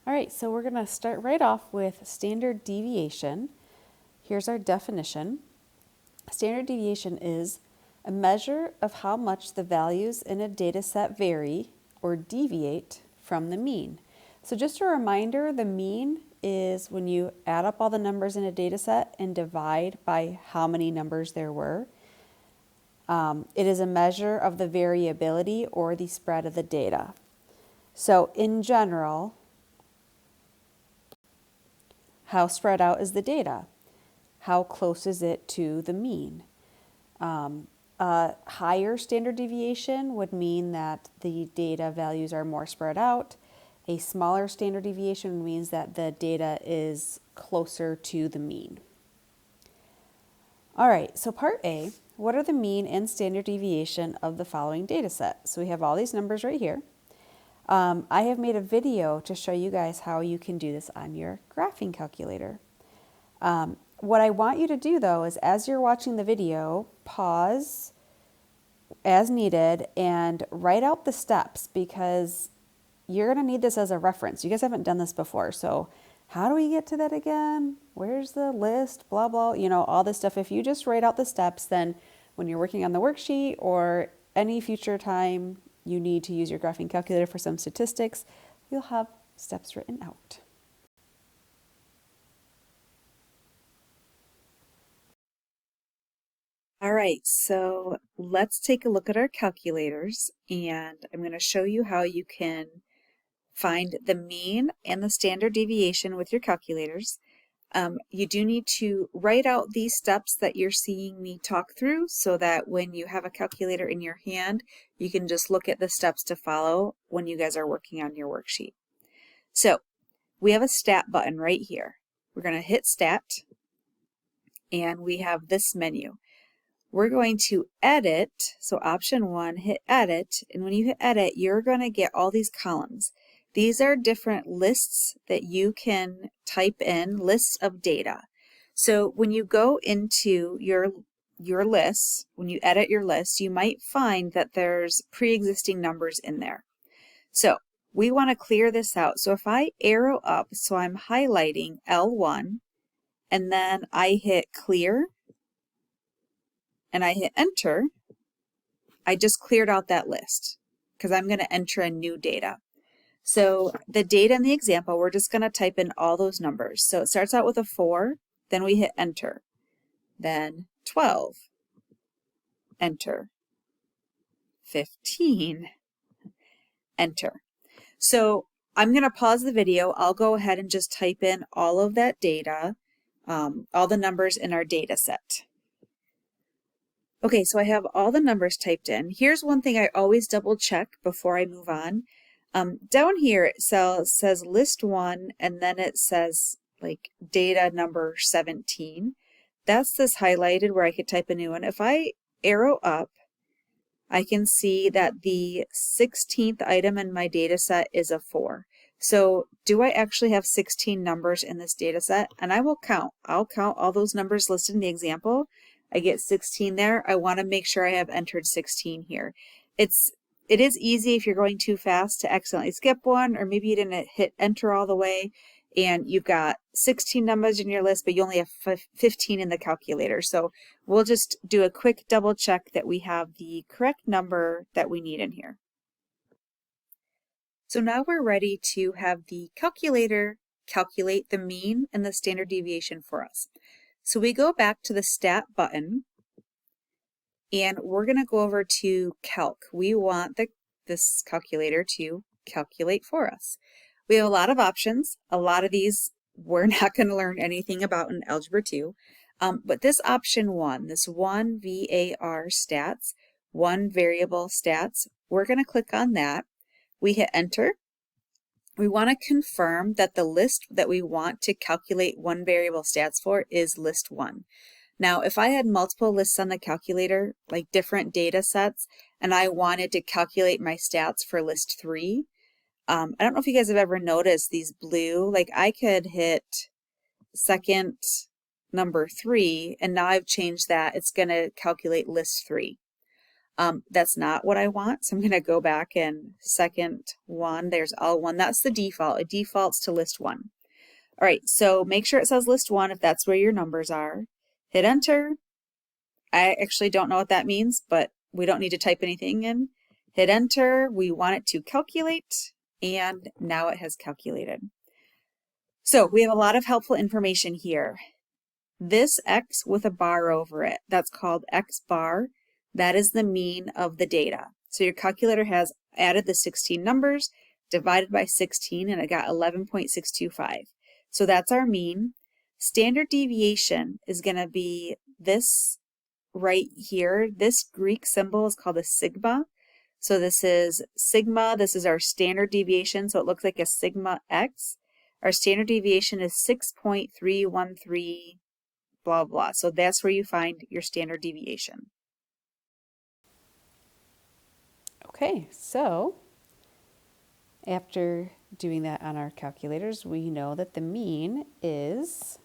All right, so we're going to start right off with standard deviation. Here's our definition. Standard deviation is a measure of how much the values in a data set vary or deviate from the mean. So just a reminder, the mean is when you add up all the numbers in a data set and divide by how many numbers there were. It is a measure of the variability or the spread of the data. So in general, how spread out is the data? How close is it to the mean? A higher standard deviation would mean that the data values are more spread out. A smaller standard deviation means that the data is closer to the mean. All right, so part A, what are the mean and standard deviation of the following data set? So we have all these numbers right here. I have made a video to show you guys how you can do this on your graphing calculator. What I want you to do though is as you're watching the video, pause as needed and write out the steps because you're going to need this as a reference. You guys haven't done this before, so how do we get to that again? Where's the list? Blah, blah, all this stuff. If you just write out the steps, then when you're working on the worksheet or any future time you need to use your graphing calculator for some statistics, you'll have steps written out. All right, so let's take a look at our calculators, and I'm going to show you how you can find the mean and the standard deviation with your calculators. You do need to write out these steps that you're seeing me talk through so that when you have a calculator in your hand, you can just look at the steps to follow when you guys are working on your worksheet. So we have a stat button right here. We're going to hit stat, and we have this menu. We're going to edit, so option 1, hit edit, and when you hit edit, you're going to get all these columns. These are different lists that you can type in, lists of data. So when you go into your lists, when you edit your list, you might find that there's pre-existing numbers in there. So we want to clear this out. So if I arrow up, so I'm highlighting L1, and then I hit clear, and I hit enter, I just cleared out that list because I'm going to enter in new data. So the data in the example, we're just going to type in all those numbers. So it starts out with a 4, then we hit enter, then 12, enter, 15, enter. So I'm going to pause the video. I'll go ahead and just type in all of that data, all the numbers in our data set. Okay, so I have all the numbers typed in. Here's one thing I always double check before I move on. Down here it says list 1, and then it says like data number 17. That's this highlighted where I could type a new one. If I arrow up, I can see that the 16th item in my data set is a 4. So do I actually have 16 numbers in this data set? And I will count. I'll count all those numbers listed in the example. I get 16 there. I want to make sure I have entered 16 here. It is easy if you're going too fast to accidentally skip one, or maybe you didn't hit enter all the way and you've got 16 numbers in your list, but you only have 15 in the calculator. So we'll just do a quick double check that we have the correct number that we need in here. So now we're ready to have the calculator calculate the mean and the standard deviation for us. So we go back to the stat button, and we're going to go over to calc. We want this calculator to calculate for us. We have a lot of options. A lot of these we're not going to learn anything about in Algebra 2. But this option 1, this 1 VAR stats, 1 variable stats, we're going to click on that. We hit enter. We want to confirm that the list that we want to calculate 1 variable stats for is list 1. Now, if I had multiple lists on the calculator, like different data sets, and I wanted to calculate my stats for list 3, I don't know if you guys have ever noticed these blue, like I could hit second number 3, and now I've changed that. It's going to calculate list 3. That's not what I want, so I'm going to go back and second one, there's L1. That's the default. It defaults to list 1. All right, so make sure it says list 1 if that's where your numbers are. Hit enter. I actually don't know what that means, but we don't need to type anything in. Hit enter. We want it to calculate, and now it has calculated. So we have a lot of helpful information here. This X with a bar over it, that's called X bar. That is the mean of the data. So your calculator has added the 16 numbers, divided by 16, and it got 11.625. So that's our mean. Standard deviation is going to be this right here. This Greek symbol is called a sigma. So this is sigma. This is our standard deviation. So it looks like a sigma x. Our standard deviation is 6.313, blah, blah. So that's where you find your standard deviation. Okay, so after doing that on our calculators, we know that the mean is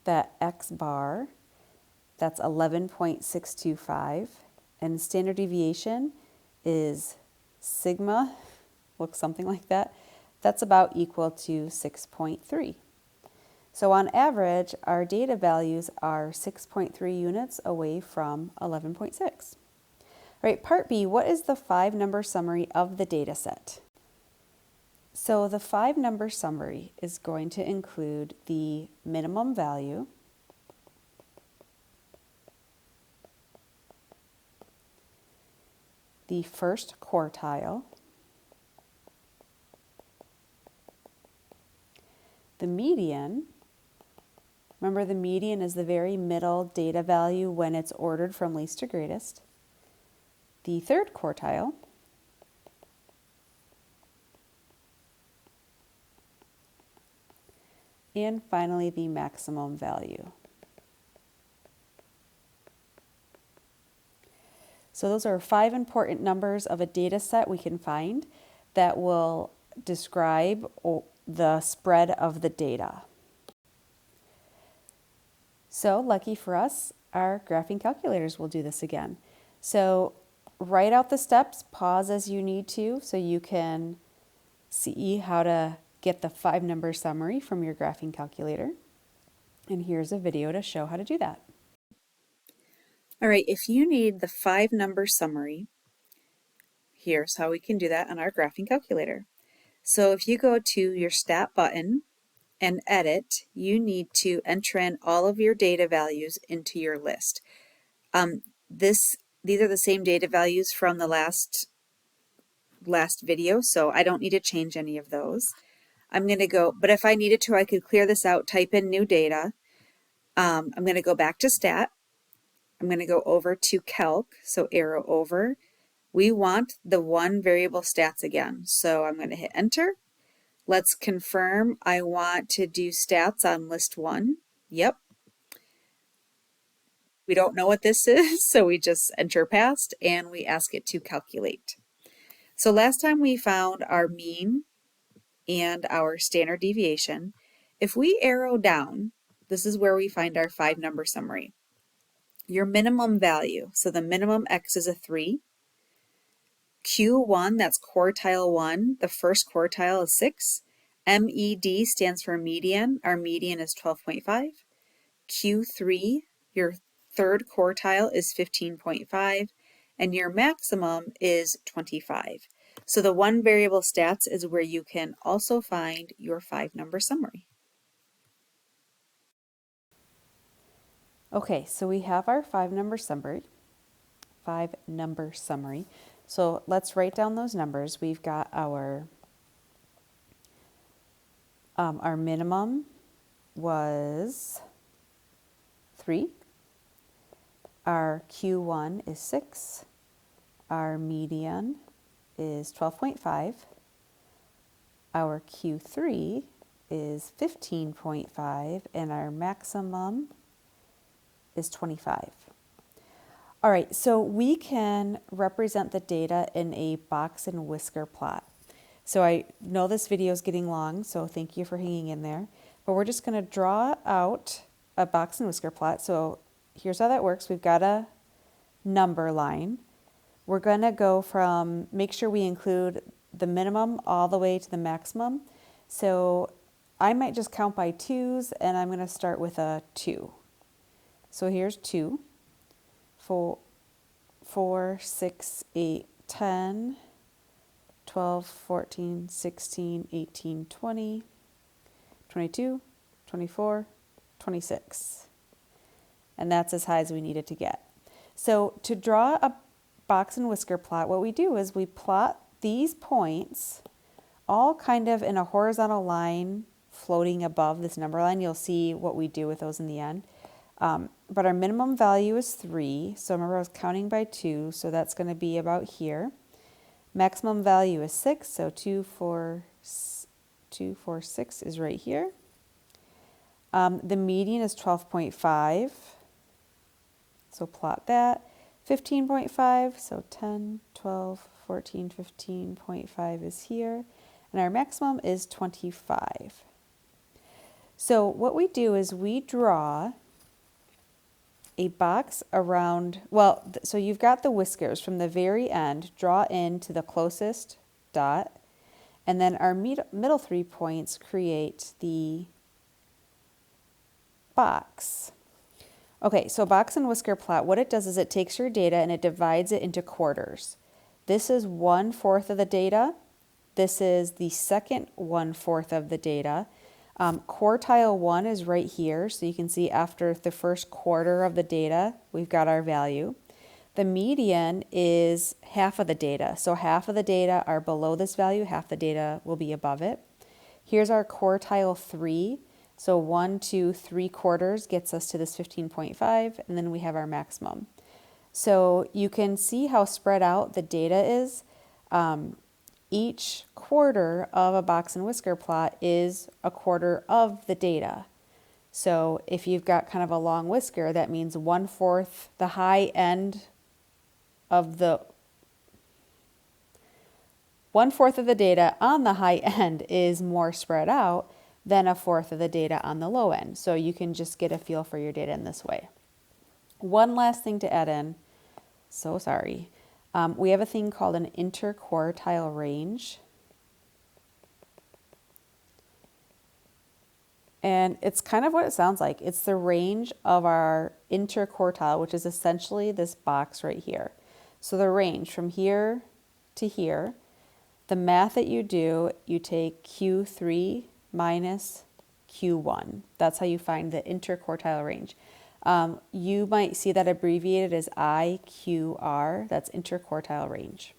that X bar, that's 11.625, and standard deviation is sigma, looks something like that. That's about equal to 6.3. So on average, our data values are 6.3 units away from 11.6. All right, part B, what is the 5-number summary of the data set? So the 5-number summary is going to include the minimum value, the first quartile, the median. Remember, the median is the very middle data value when it's ordered from least to greatest. The third quartile, and finally the maximum value. So those are 5 important numbers of a data set we can find that will describe the spread of the data. So lucky for us, our graphing calculators will do this again. So write out the steps, pause as you need to, so you can see how to get the 5-number summary from your graphing calculator. And here's a video to show how to do that. All right, if you need the 5-number summary, here's how we can do that on our graphing calculator. So if you go to your Stat button and Edit, you need to enter in all of your data values into your list. These are the same data values from the last video, so I don't need to change any of those. I'm going to go, but if I needed to, I could clear this out, type in new data. I'm going to go back to Stat. I'm going to go over to Calc, so arrow over. We want the one variable stats again, so I'm going to hit enter. Let's confirm I want to do stats on list 1. Yep. We don't know what this is, so we just enter past and we ask it to calculate. So last time we found our mean and our standard deviation. If we arrow down, this is where we find our 5-number summary. Your minimum value, so the minimum X is a 3. Q1, that's quartile 1, the first quartile is 6. MED stands for median, our median is 12.5. Q3, your third quartile is 15.5, and your maximum is 25. So the one variable stats is where you can also find your 5-number summary. Okay, so we have our 5-number summary. So let's write down those numbers. We've got our minimum was 3. Our Q1 is 6. Our median is 12.5. Our Q3 is 15.5, and our maximum is 25. All right, so we can represent the data in a box and whisker plot. So I know this video is getting long, so thank you for hanging in there. But we're just going to draw out a box and whisker plot. So here's how that works. We've got a number line. We're going to go from, make sure we include the minimum all the way to the maximum. So I might just count by twos, and I'm going to start with a 2. So here's 2, 4, 4, 6, 8, 10, 12, 14, 16, 18, 20, 22, 24, 26. And that's as high as we need it to get. So to draw a box and whisker plot, what we do is we plot these points all kind of in a horizontal line floating above this number line. You'll see what we do with those in the end. But our minimum value is 3. So remember I was counting by 2, so that's going to be about here. Maximum value is 6, so 2, 4, 6 is right here. The median is 12.5, so plot that. 15.5, so 10, 12, 14, 15.5 is here. And our maximum is 25. So what we do is we draw a box around, well, so you've got the whiskers from the very end, draw in to the closest dot, and then our middle 3 points create the box. Okay, so box and whisker plot, what it does is it takes your data and it divides it into quarters. This is 1/4 of the data. This is the second 1/4 of the data. Quartile 1 is right here, so you can see after the first quarter of the data, we've got our value. The median is half of the data, so half of the data are below this value, half the data will be above it. Here's our quartile 3, so 1, 2, 3 quarters gets us to this 15.5, and then we have our maximum. So you can see how spread out the data is. Each quarter of a box and whisker plot is a quarter of the data. So if you've got kind of a long whisker, that means 1/4, the high end of the 1/4 of the data on the high end is more spread out than 1/4 of the data on the low end. So you can just get a feel for your data in this way. One last thing to add in, so sorry. We have a thing called an interquartile range. And it's kind of what it sounds like. It's the range of our interquartile, which is essentially this box right here. So the range from here to here, the math that you do, you take Q3 minus Q1. That's how you find the interquartile range. You might see that abbreviated as IQR, that's interquartile range.